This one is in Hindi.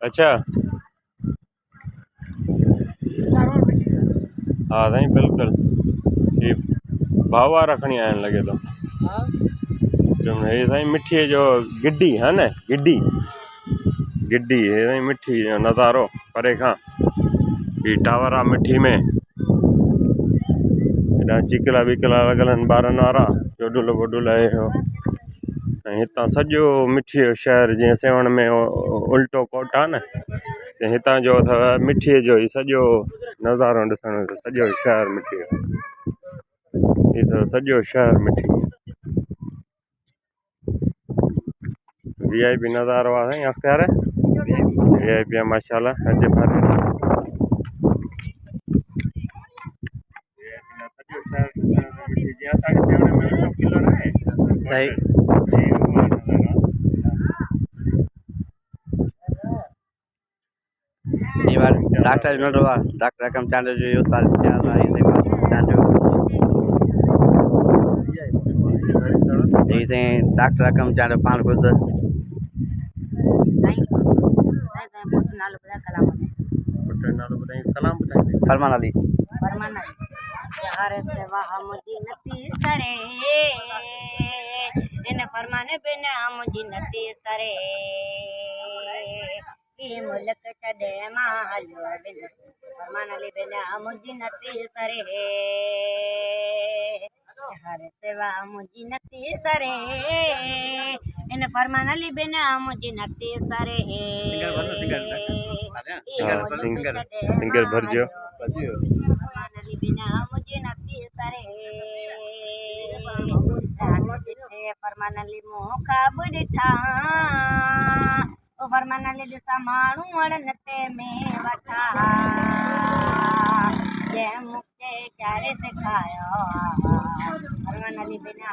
अच्छा हाँ साईं बिल्कुल ये भावा रखनी आने लगे तो ये साईं मिठी जो गिड्डी है ना गिड्डी गिड्डी है साईं मिठी जो नज़ारो परे खां ये टावर आ मिठी में एॾा चिकला विकला लॻल आहिनि ॿारनि वारा चोडुल वोडुल आहे इहो ऐं हितां सॼो मिठीअ जो शहर जीअं सेवण में उल्टो कोट आहे न त हितां जो अथव मिठीअ जो ई सॼो नज़ारो ॾिसण जो सॼो शहर मिठीअ जो ही अथव सॼो शहर मिठी VIP नज़ारो आहे साईं अख़्तियार VIP आहे माशाल्लाह अचे भरे सही ये बार डॉक्टर मिल रहा डॉक्टर कम चालू जो ये साल चल रहा है इसे चालू इसे डॉक्टर कम चालू पान खुद फरमान अली यार सेवा मुझी नती सरे इन फरमाने बिना मुझी नती सरे ये मुल्क चढ़े मालो बिन फरमान अली बिना मुझी नती सरे यार सेवा मुझी नती सरे इन फरमान अली बिना मुझी नती सरे सिंगर भरजो बिना मुझे नती सरे फरमानली मोखा बुढ़ा ओ फरमानली दिसा माणू अड़नते में वठा जय मुझे चारे सिखायो फरमानली बिना